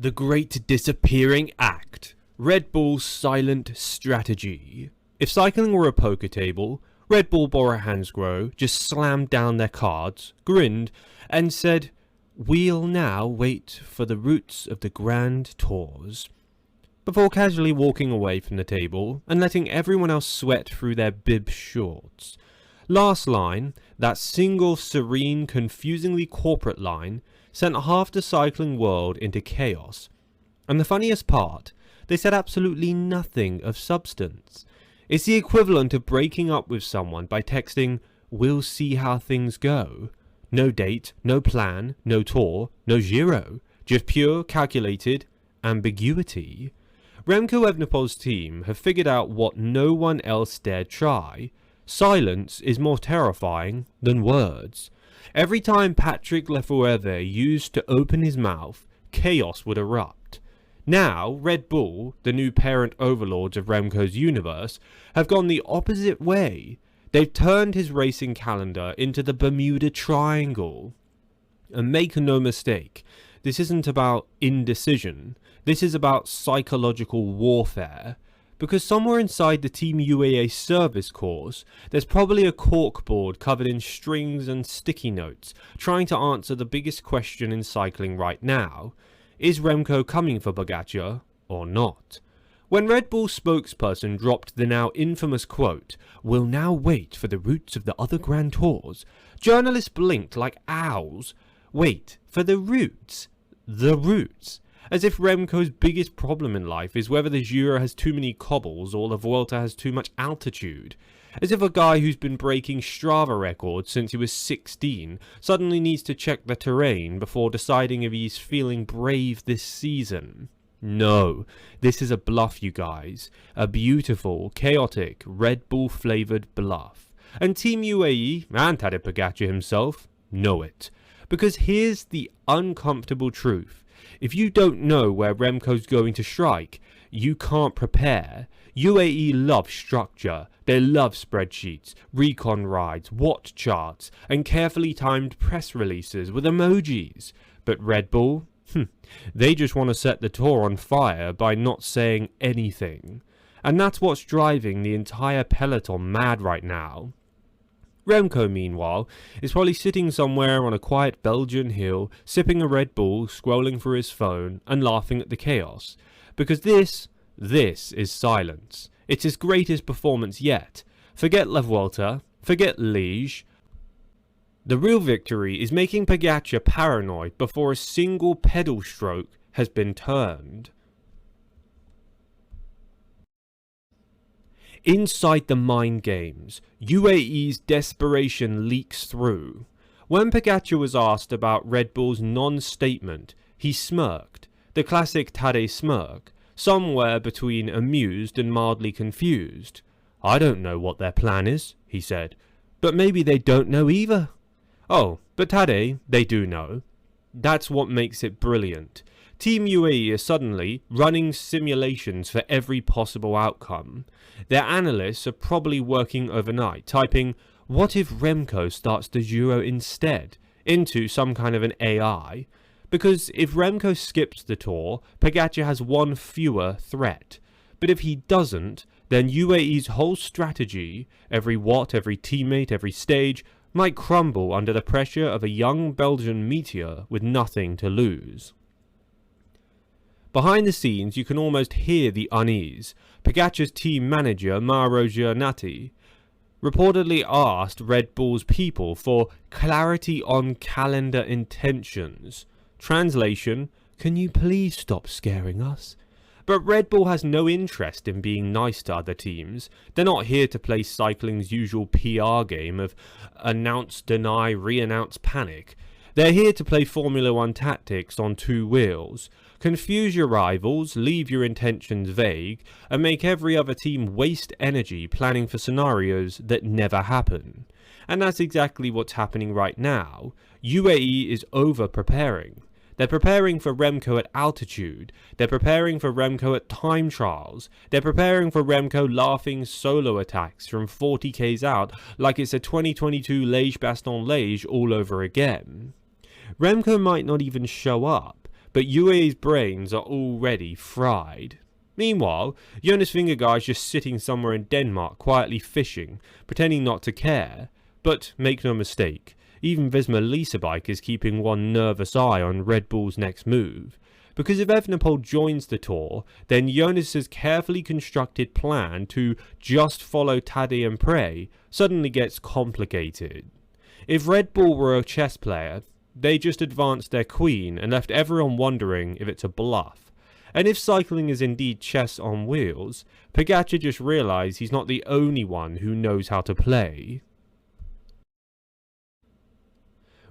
The Great Disappearing Act. Red Bull's silent strategy. If cycling were a poker table, Red Bull Bora Hansgrohe just slammed down their cards, grinned, and said, "We'll now wait for the routes of the Grand Tours," before casually walking away from the table and letting everyone else sweat through their bib shorts. Last line, that single serene, confusingly corporate line, sent half the cycling world into chaos. And the funniest part, they said absolutely nothing of substance. It's the equivalent of breaking up with someone by texting, "We'll see how things go." No date, no plan, no tour, no Giro, just pure, calculated ambiguity. Remco Evenepoels' team have figured out what no one else dared try. Silence is more terrifying than words. Every time Patrick Lefebvre used to open his mouth, chaos would erupt. Now, Red Bull, the new parent overlords of Remco's universe, have gone the opposite way. They've turned his racing calendar into the Bermuda Triangle. And make no mistake, this isn't about indecision. This is about psychological warfare. Because somewhere inside the Team UAE service course, there's probably a corkboard covered in strings and sticky notes, trying to answer the biggest question in cycling right now. Is Remco coming for Pogačar or not? When Red Bull's spokesperson dropped the now infamous quote, "We'll now wait for the routes of the other Grand Tours," journalists blinked like owls. Wait, for the routes? The routes? As if Remco's biggest problem in life is whether the Giro has too many cobbles or the Vuelta has too much altitude. As if a guy who's been breaking Strava records since he was 16 suddenly needs to check the terrain before deciding if he's feeling brave this season. No, this is a bluff, you guys. A beautiful, chaotic, Red Bull flavoured bluff. And Team UAE, and Tadej Pogačar himself, know it. Because here's the uncomfortable truth. If you don't know where Remco's going to strike, you can't prepare. UAE love structure. They love spreadsheets, recon rides, watch charts, and carefully timed press releases with emojis. But Red Bull? They just want to set the tour on fire by not saying anything. And that's what's driving the entire peloton mad right now. Remco, meanwhile, is probably sitting somewhere on a quiet Belgian hill, sipping a Red Bull, scrolling through his phone, and laughing at the chaos. Because this is silence. It's his greatest performance yet. Forget La Vuelta, forget Liège. The real victory is making Pogačar paranoid before a single pedal stroke has been turned. Inside the mind games, UAE's desperation leaks through. When Pogačar was asked about Red Bull's non-statement, he smirked, the classic Tadej smirk, somewhere between amused and mildly confused. "I don't know what their plan is," he said, "but maybe they don't know either." Oh, but Tadej, they do know. That's what makes it brilliant. Team UAE is suddenly running simulations for every possible outcome. Their analysts are probably working overnight, typing, "What if Remco starts the Giro instead?" into some kind of an AI. Because if Remco skips the Tour, Pogačar has one fewer threat. But if he doesn't, then UAE's whole strategy, every watt, every teammate, every stage, might crumble under the pressure of a young Belgian meteor with nothing to lose. Behind the scenes, you can almost hear the unease. Pogačar's team manager, Mauro Giornati, reportedly asked Red Bull's people for clarity on calendar intentions. Translation, "Can you please stop scaring us?" But Red Bull has no interest in being nice to other teams. They're not here to play cycling's usual PR game of announce, deny, re-announce, panic. They're here to play Formula 1 tactics on two wheels. Confuse your rivals, leave your intentions vague, and make every other team waste energy planning for scenarios that never happen. And that's exactly what's happening right now. UAE is over-preparing. They're preparing for Remco at altitude. They're preparing for Remco at time trials. They're preparing for Remco laughing solo attacks from 40 k's out like it's a 2022 Liège-Bastogne-Liège all over again. Remco might not even show up, but UAE's brains are already fried. Meanwhile, Jonas Vingegaard's just sitting somewhere in Denmark quietly fishing, pretending not to care. But make no mistake, even Visma Leasebike is keeping one nervous eye on Red Bull's next move. Because if Evenepoel joins the Tour, then Jonas's carefully constructed plan to just follow Tadej and Prey suddenly gets complicated. If Red Bull were a chess player, they just advanced their queen and left everyone wondering if it's a bluff. And if cycling is indeed chess on wheels, Pogačar just realised he's not the only one who knows how to play.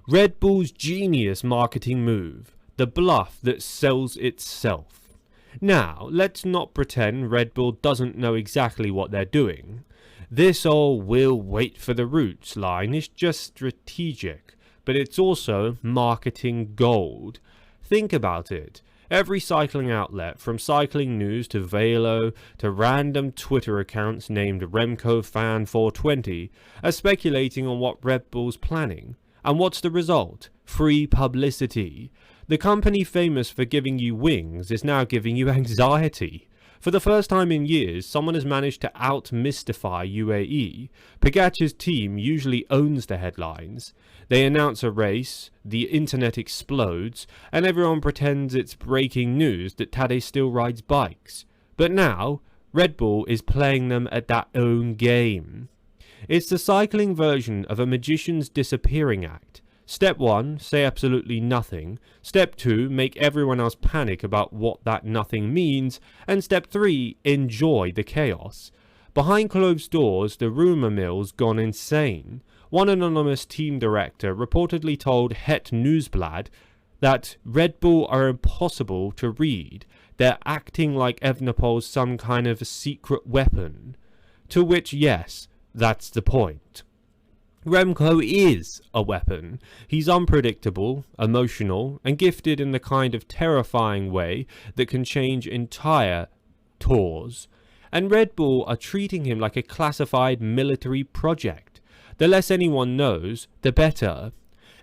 Red Bull's genius marketing move, the bluff that sells itself. Now, let's not pretend Red Bull doesn't know exactly what they're doing. This "we'll wait for the roots" line is just strategic, but it's also marketing gold. Think about it. Every cycling outlet, from Cycling News to Velo to random Twitter accounts named Remco Fan 420, are speculating on what Red Bull's planning. And what's the result? Free publicity. The company famous for giving you wings is now giving you anxiety. For the first time in years, someone has managed to out-mystify UAE. Pogačar's team usually owns the headlines. They announce a race, the internet explodes, and everyone pretends it's breaking news that Tadej still rides bikes. But now, Red Bull is playing them at their own game. It's the cycling version of a magician's disappearing act. Step 1, say absolutely nothing. Step 2, make everyone else panic about what that nothing means. And step 3, enjoy the chaos. Behind closed doors, the rumour mill's gone insane. One anonymous team director reportedly told Het Nieuwsblad that Red Bull are impossible to read. They're acting like Evenepoel's some kind of secret weapon. To which, yes, that's the point. Remco is a weapon. He's unpredictable, emotional, and gifted in the kind of terrifying way that can change entire tours. And Red Bull are treating him like a classified military project. The less anyone knows, the better.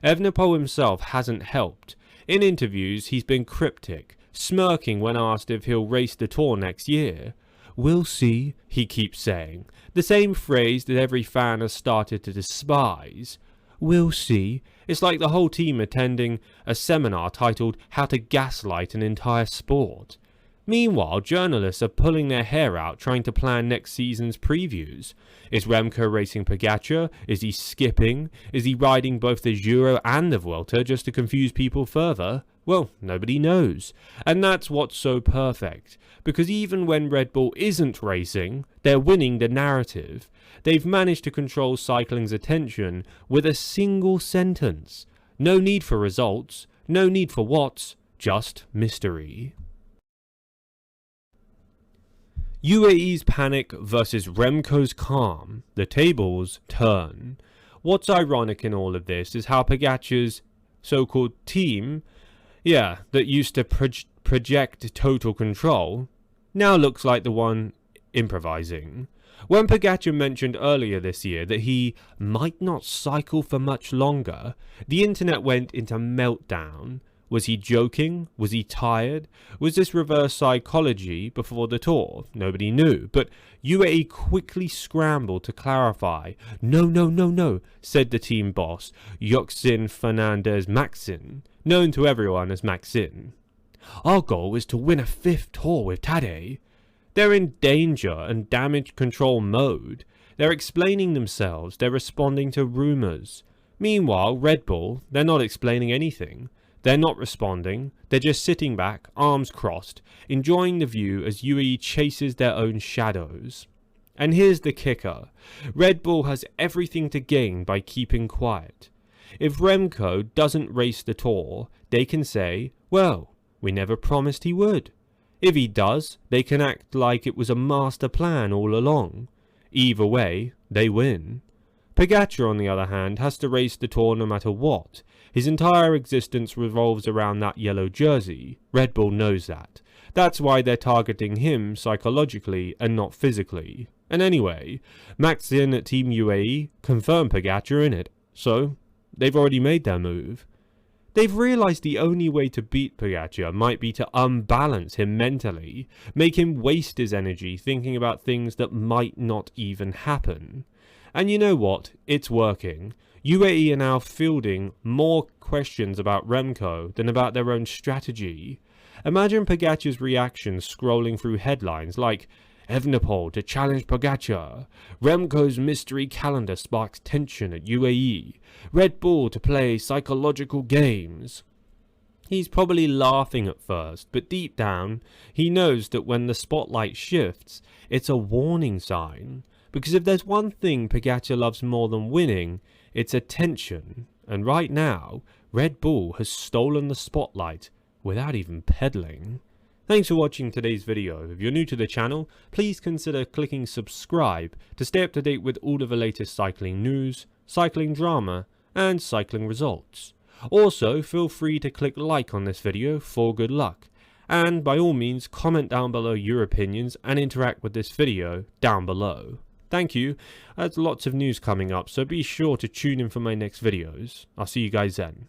Evenepoel himself hasn't helped. In interviews, he's been cryptic, smirking when asked if he'll race the Tour next year. "We'll see," he keeps saying, the same phrase that every fan has started to despise. "We'll see." It's like the whole team attending a seminar titled "How to Gaslight an Entire Sport." Meanwhile, journalists are pulling their hair out trying to plan next season's previews. Is Remco racing Pogačar? Is he skipping? Is he riding both the Giro and the Vuelta just to confuse people further? Well, nobody knows. And that's what's so perfect. Because even when Red Bull isn't racing, they're winning the narrative. They've managed to control cycling's attention with a single sentence. No need for results, no need for what's, just mystery. UAE's panic versus Remco's calm. The tables turn. What's ironic in all of this is how Pogačar's so-called team, that used to project total control, now looks like the one improvising. When Pogačar mentioned earlier this year that he might not cycle for much longer, the internet went into meltdown. Was he joking? Was he tired? Was this reverse psychology before the Tour? Nobody knew, but UAE quickly scrambled to clarify. No, said the team boss, Joxin Fernandez Maxin, known to everyone as Maxin. "Our goal is to win a 5th Tour with Tadej." They're in danger and damage control mode. They're explaining themselves, they're responding to rumours. Meanwhile, Red Bull, they're not explaining anything. They're not responding, they're just sitting back, arms crossed, enjoying the view as UAE chases their own shadows. And here's the kicker. Red Bull has everything to gain by keeping quiet. If Remco doesn't race the Tour, they can say, well, we never promised he would. If he does, they can act like it was a master plan all along. Either way, they win. Pogačar, on the other hand, has to race the Tour no matter what. His entire existence revolves around that yellow jersey. Red Bull knows that. That's why they're targeting him psychologically and not physically. And anyway, Maxin at Team UAE confirmed Pogačar in it, so they've already made their move. They've realised the only way to beat Pogacar might be to unbalance him mentally, make him waste his energy thinking about things that might not even happen. And you know what? It's working. UAE are now fielding more questions about Remco than about their own strategy. Imagine Pogacar's reaction scrolling through headlines like Evenepoels to challenge Pogacar, Remco's mystery calendar sparks tension at UAE, Red Bull to play psychological games. He's probably laughing at first, but deep down, he knows that when the spotlight shifts, it's a warning sign. Because if there's one thing Pogacar loves more than winning, it's attention. And right now, Red Bull has stolen the spotlight without even peddling. Thanks for watching today's video. If you're new to the channel, please consider clicking subscribe to stay up to date with all of the latest cycling news, cycling drama, and cycling results. Also, feel free to click like on this video for good luck. And by all means, comment down below your opinions and interact with this video down below. Thank you. There's lots of news coming up, so be sure to tune in for my next videos. I'll see you guys then.